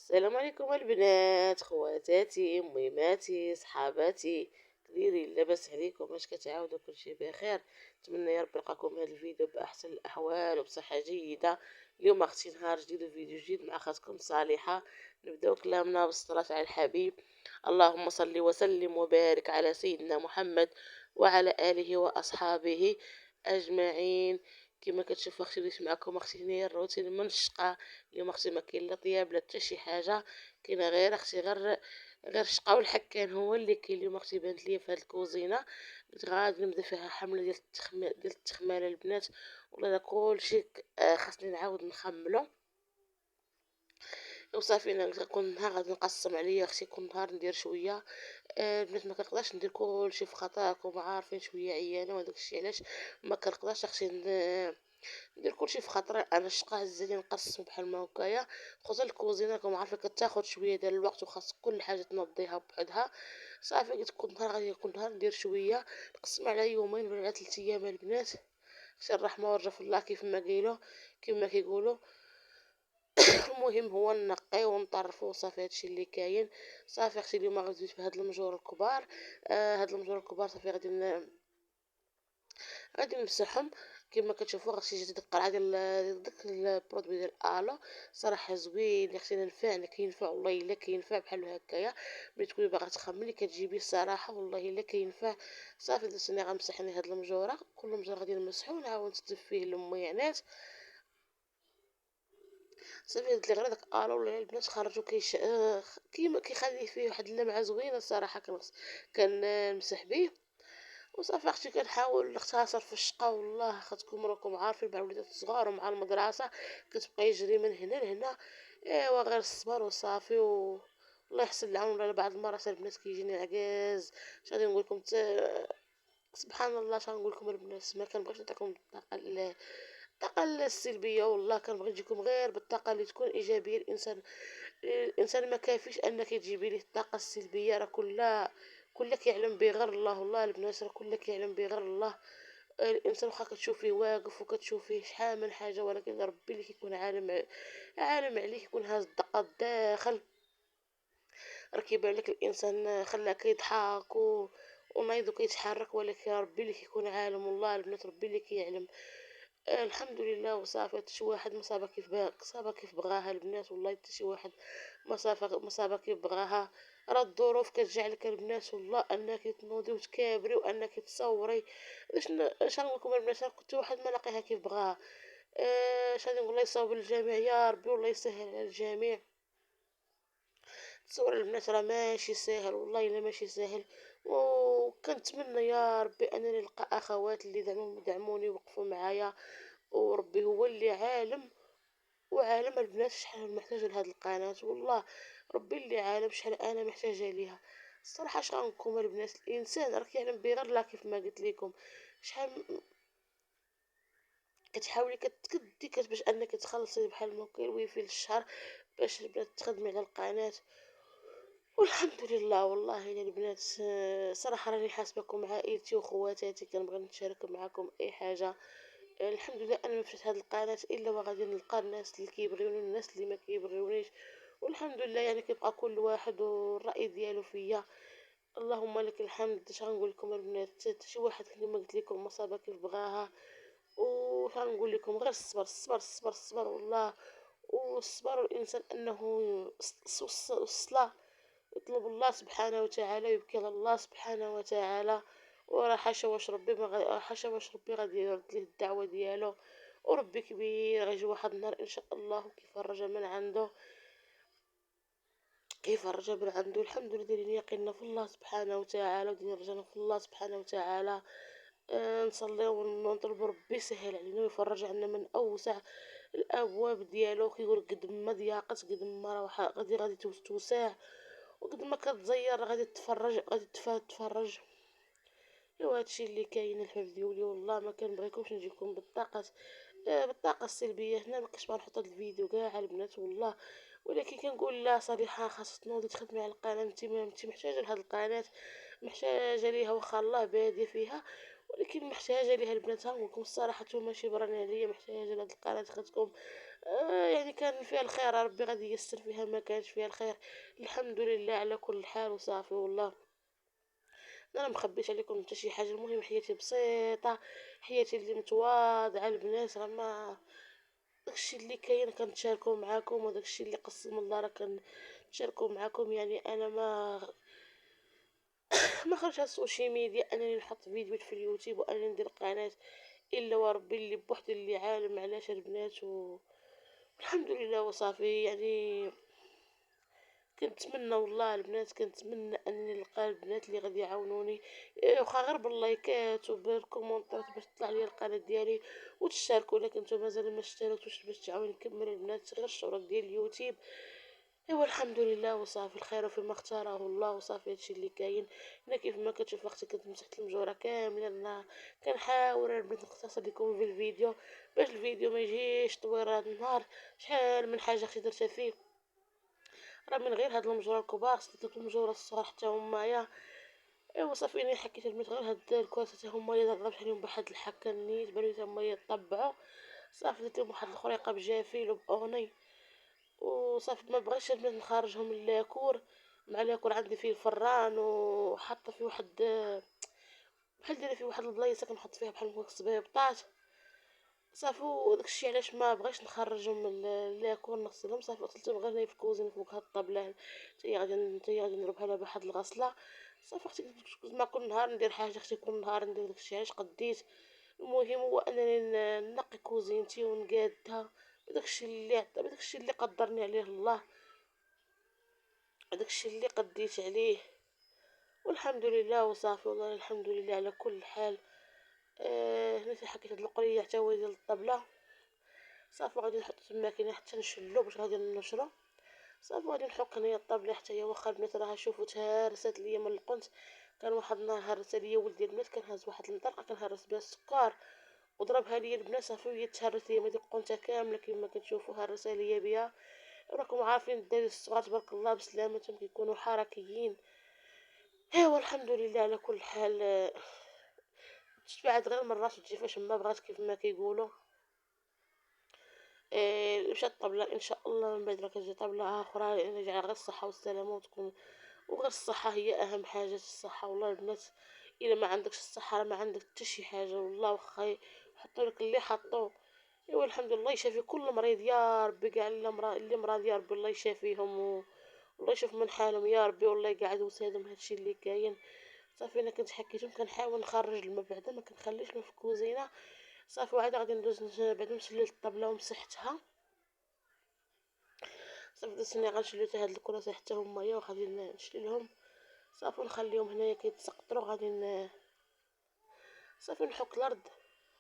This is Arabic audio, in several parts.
السلام عليكم البنات خواتاتي ميماتي صحاباتي. كديرين لاباس عليكم؟ واش كتعاودوا كلشي بخير؟ نتمنى يا رب يلقاكم هذا الفيديو باحسن الاحوال وبصحه جيده. اليوم اختي نهار جديد وفيديو جديد مع اختكم صالحه. نبداو كلامنا بالصلاه على الحبيب. اللهم صل وسلم وبارك على سيدنا محمد وعلى اله واصحابه اجمعين. كما كتشوفوا اختي وليت معكم اختي هنايا الروتين من الشقه. اليوم اختي ما كاين لا طياب لا حتى شي حاجه. كاينه غير اختي غير الشقه والحكان هو اللي كاين اليوم. اختي بانت ليا في هاد الكوزينه قلت غادي نبدا فيها حمله ديال التخماله البنات. والله كلشي خاصني نعاود نخملو وصافي. انا قلت كل نهار غادي نقسم عليا اختي كل نهار ندير شويه. البنات ما كنقدرش ندير كلشي في خطاكم عارفين شويه عيانه وداك الشيء علاش ما كنقدرش اختي ندير كلشي في خاطري. انا الشقه عز لي نقسم بحال ما هكايا. خصوصا الكوزينه راكم عارفين كتاخذ شويه ديال الوقت وخاص كل حاجه تنظيها بوحدها. صافي قلت كل نهار غادي كل نهار ندير شويه. نقسم على يومين ولا على 3 ايام البنات. خشي الرحمه والرجا في الله كيف ما قيلوا كما كيقولوا. المهم هو نقي ونطرفو وصافي هادشي اللي كاين. صافي اختي اليوم غزيت بهاد المجور الكبار. هاد المجور الكبار صافي غادي نمسحهم. كما كتشوفوا غسيل جديد القرعه ديال داك البرودوي ديال الو. صراحه زوين اللي خصنا نفع كينفع والله الا كينفع بحال هكايا. ملي تكوني باغا تخملي كتجيبيه الصراحه والله الا كينفع. صافي درتني غنمسحني هاد المجوره كل مجور غادي نمسحو ونعاود نستف فيه الميعنات. صافي درت لي غير داك الو ولا البنات خرجوا كيما كيخلي فيه واحد اللمعه زوينه الصراحه كنمسح به. وصافي اختي كنحاول نختصر في الشقه والله خاطكم راكم عارفين مع الوليدات الصغار ومع المدرسه كتبقى يجري من هنا لهنا. ايوا غير الصبر وصافي الله يحسن العون. ولا بعض المرات البنات كيجيني عكاز. اش غادي نقول لكم سبحان الله اش غنقول لكم البنات ما كنبغيش نعطيكم الطاقه السلبيه والله كنبغي نجيكم غير بالطاقه اللي تكون ايجابيه. الانسان ما كافيش انك تجيبي ليه الطاقه السلبيه. راه كل كيعلم به غير الله. والله البنات راه كل كيعلم به غير الله. الانسان واخا كتشوفيه واقف وكتشوفيه شحال من حاجه ولكن ربي اللي كيكون عالم عليه كيكون هاز الدقه الداخل. راه كيبان لك الانسان خلاه كيضحك ونايض كيتحرك ولكن ربي اللي كيكون عالم. والله البنات ربي اللي كيعلم. الحمد لله وصافي. حتى شي واحد ما صابها كيف بغاها البنات. والله حتى شي واحد ما صابها كيف بغاها. راه الظروف كتجعلك البنات والله انك تنوضي وتكابري وانك تصوري. اش نقول لكم البنات كنت واحد ما لاقيها كيف بغاها. اش غادي نقول؟ الله يصاوب الجميع يا ربي والله يسهل على الجميع. تصور البنات راه ماشي ساهل والله الا ماشي ساهل. وكنتمنى يا ربي انني نلقى اخوات اللي دعموني ووقفوا معايا. وربي هو اللي عالم وعالم البنات شحال محتاجه لهاد القناه. والله ربي اللي عالم شحال انا محتاجه ليها. الصراحه اش غنقول البنات الانسان راه كيعلم بغير الله كيف ما قلت لكم. شحال كتحاولي كدي باش انك تخلصي بحال ما هكا الويفي للشهر باش البنات تخدمي على القناه. والحمد لله والله يا البنات. صراحه راني حاسبكم مع عائلتي وخواتاتي كنبغي نشارك معكم اي حاجه. الحمد لله انا ما فتحت هذه القناه الا وغادي نلقى الناس اللي كيبغيوني والناس اللي ما كيبغيونيش. والحمد لله يعني كيبقى كل واحد والراي ديالو فيا. اللهم لك الحمد. اش غنقول لكم البنات حتى شي واحد كما قلت لكم مصابه كيف بغاها. وش غنقول لكم غير الصبر الصبر الصبر الصبر والله. والصبر الانسان انه الصلاه يطلب الله سبحانه وتعالى يبكي على الله سبحانه وتعالى. وراه حاشا واش ربي غادي يرد ليه الدعوه ديالو. وربي كبير غيجي واحد النهار ان شاء الله كيفرج من عنده. الحمد لله دايرين يقيننا في الله سبحانه وتعالى ودايرين رجانا في الله سبحانه وتعالى. نصلي ونطلب ربي يسهل علينا ويفرج عنا من اوسع الابواب ديالو. كيقول قد ما ضيقت قد ما راه غادي توسع وقد ما كتزير غادي تفرج. ايوا هادشي اللي كاين الحباب ديالي. والله ما كنبغيكمش نجيكم بالطاقه السلبيه هنا. ما كنتش نحط هاد الفيديو كاع على البنات والله. ولكن كنقول لا صريحه خاصك تنوضي تخدمي على القناه. انت محتاجه لهاد القناه محتاجه ليها واخا الله بادي فيها ولكن محتاجه ليها البنات. نقول لكم الصراحه نتوما ماشي براني عليا محتاجه لهاد القناه خاصكم يعني كان فيها الخير، ربي غادي ييسر فيها، ما كانش فيها الخير الحمد لله على كل حال وصافي والله. انا مخبيش عليكم حتى شي حاجه، المهم حياتي بسيطه، حياتي اللي متواضعه البنات، راه ما داكشي اللي كاين كنتشاركو معاكم، وداكشي اللي قسم الله راه كنتشاركو معاكم. يعني انا ما خرجت على السوشيال ميديا انني نحط فيديوهات في اليوتيوب وانني ندير قناه الا وربي اللي بوحدي اللي عالم علاش البنات والحمد لله وصافي. يعني كنتمنى والله البنات، كنتمنى انني نلقى البنات اللي غادي يعاونوني، واخا غير باللايكات وبالكومونتات باش تطلع لي القناه ديالي، وتشاركوا الا كنتو مازال ما اشتركتوش باش تعاوني نكمل البنات غير الشروط ديال اليوتيوب. ايوا الحمد لله وصافي، الخير فيما اختاره الله وصافي، هادشي اللي كاين. انا كيف ما كتشوف اختي كتمسح المجوره كامله، انا كنحاول البنات نختصر لكم في الفيديو باش الفيديو ما يجيش طويل هاد النهار. شحال من حاجه اختي درتها فيه، راه من غير هاد المجرى الكبار صدت لكم المجرى الصغار حتى همايا. ايوا صافي انا حكيت البنات غير هاد الكواسه حتى همايا ضربت عليهم بواحد الحكه النيت بانوا حتى همايا طبعوا. صافي درت لهم واحد الخريقه بجافيل وباوني، وصافي ما بغيتش البنات نخرجهم للاكور. مع لاكور عندي فيه الفران وحاطه فيه واحد بحال دايره فيه واحد البلايصه كنحط فيها بحال هكا صبيبطات. صافي وداكشي علاش ما بغيتش نخرجهم من لاكور نغسلهم. صافي قلت غير نايف في الكوزينه فوق هاد الطابله، حتى هي غادي نضربها لها بواحد الغسله. صافي اختي ما كل نهار ندير حاجه، اختي كل نهار ندير داكشي علاش قديت. المهم هو انني نقي كوزينتي ونقادها بداكشي اللي قدرني عليه الله، داكشي اللي قديت عليه، والحمد لله وصافي والله الحمد لله على كل حال. هنا حكيت هاد القريه حتى هو ديال الطبله. صافي غادي نحط في الماكينه حتى نشلو باش غادي نشرو. صافي غادي نحك هنايا الطابله حتى هي، واخا البنات راها شوفوا تهرست ليا من القنت. كان واحد النهار هرس ليا ولدي البنات، كنهز واحد المطرقه كنهرس بها السكر وضربها ليا البنات. صافي وهي تهرست ليا هذيك القنته كامله كما كتشوفوا هرسها ليا بها. راكم عارفين الدراري الصغار تبارك الله بسلامتهم كيكونوا حركيين. ايوا الحمد لله على كل حال. تشبعت غير من راس وتجي ما بغات كيف ما كيقولوا. مشات طبلة ان شاء الله، من بعد راه كتجي طبلة اخرى، لان يعني غير الصحة والسلامة وتكون، وغير الصحة هي اهم حاجة. الصحة والله البنات، الا ما عندكش الصحة راه ما عندك حتى شي حاجة والله، واخا يحطوا لك اللي حطوه. ايوا الحمد لله يشافي كل مريض يا ربي، كاع اللي مرض يا ربي الله يشافيهم والله يشوف من حالهم يا ربي، والله يقعد وسادهم هادشي اللي كاين. صافي انا كنت حكيتهم كنحاول نخرج الماء بعدا ما كنخليش الماء في الكوزينه. صافي وعاد غادي ندوز بعد ما نشلل الطبله ومسحتها. صافي دزتني غنشلل هاد الكراسي حتى هما وغادي نشللهم. صافي نخليهم هنايا كيتسقطرو غادي صافي نحك الارض.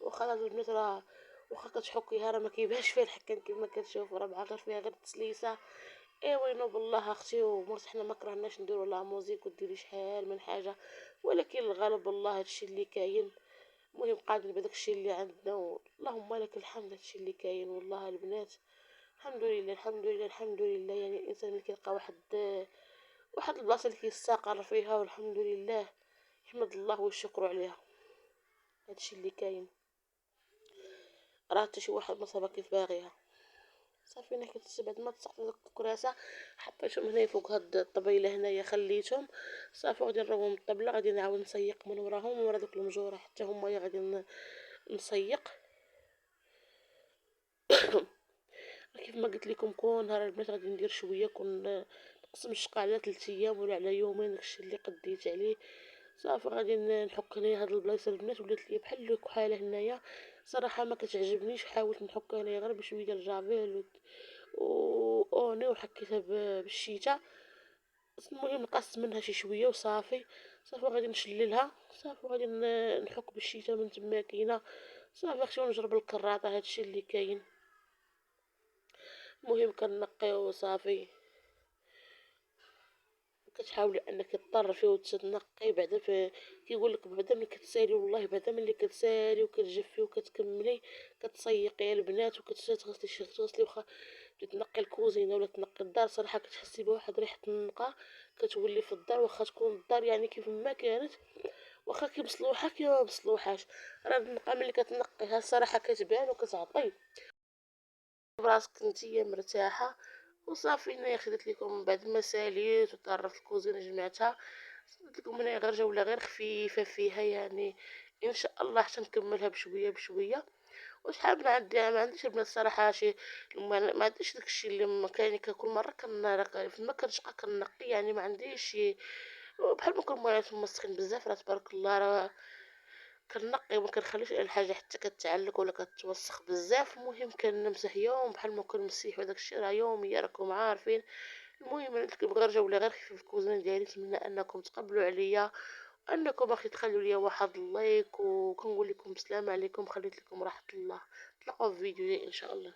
واخا هاد البنات راه واخا كتحكيها راه ما كيبانش فيها الحكان كيما كتشوفوا، راه بحال غير فيها غير التسليسه. ايوا ينوب الله اختي ومرت، حنا ما كرهناش نديرو لا موزيك وديري شحال من حاجه، ولكن الغالب والله هادشي اللي كاين. المهم قاعدين بداك الشيء اللي عندنا اللهم لك الحمد. هادشي اللي كاين والله البنات الحمد لله الحمد لله الحمد لله. يعني الانسان اللي كيلقى واحد البلاصه اللي كيستقر فيها والحمد لله يحمد الله ويشكر عليها. هادشي اللي كاين، راه حتى شي واحد ما صابها كيف باغيها. صافي انا كنت بعد ما تسقط داك الكراسه حطيتهم هنايا فوق هاد الطبيله هنايا خليتهم. صافي غادي نروهم الطبله، غادي نعاود نسيق من وراهم ورا دوك المجوره حتى هما غادي نسيق. كيف ما قلت لكم كل نهار البنات غادي ندير شويه، كون نقسم الشقه على 3 ايام ولا على يومين داكشي اللي قديت عليه. صافي غادي نحك هنايا هاد البلايصه البنات ولات ليا بحال الكحاله هنايا، صراحه ما كتعجبنيش. حاولت نحك هنايا غير بشويه ديال الجافيل اوني وحكيتها بالشيته. المهم نقص منها شي شويه وصافي. صافي غادي نشللها، صافي غادي نحك بالشيته من تما كاينه. صافي اختي ونجرب الكراطه، هادشي اللي كاين. المهم كنقيو وصافي، كتحاولي انك تطرفي وتنقي بعدا كيقول لك بعدا ملي كتسالي، والله بعدا ملي كتسالي وكتجفي وكتكملي كتسيقي البنات وكتغسلي واخا تنقي الكوزينه ولا تنقي الدار، صراحه كتحسي بواحد ريحه النقا كتولي في الدار. واخا تكون الدار يعني كيف ما كانت، واخا كي مصلوحه كي ما مصلوحاش، راه النقا ملي كتنقيها الصراحه كتبان وكتعطي براسك نتيا مرتاحة. وصافي هنايا خديت لكم من بعد ما ساليت وطرفت الكوزينة جمعتها، درت لكم هنايا غير جولة غير خفيفة فيها يعني، ان شاء الله حتى نكملها بشوية بشوية. وشحال من عندي ما عنديش البنات الصراحة شي، ما عنديش داكشي اللي ما كاين كل مرة فما كنشقى كنقي يعني، ما عنديش شي بحال ما نكون موالف مسخين بزاف، راه تبارك الله راه كنقي وما كنخليش الحاجه حتى كتعلق ولا كتوسخ بزاف. المهم كنمسح يوم بحال ما كنمسح، وداك الشيء راه يوميا راكم عارفين. المهم انا قلت لكم غير جوله غير خفيفه في الكوزينه ديالي، نتمنى انكم تقبلوا عليا، انكم اخي تخلوا لي واحد اللايك، وكنقول لكم السلام عليكم، خليت لكم راحه الله. نتلاقاو في فيديو جاي ان شاء الله.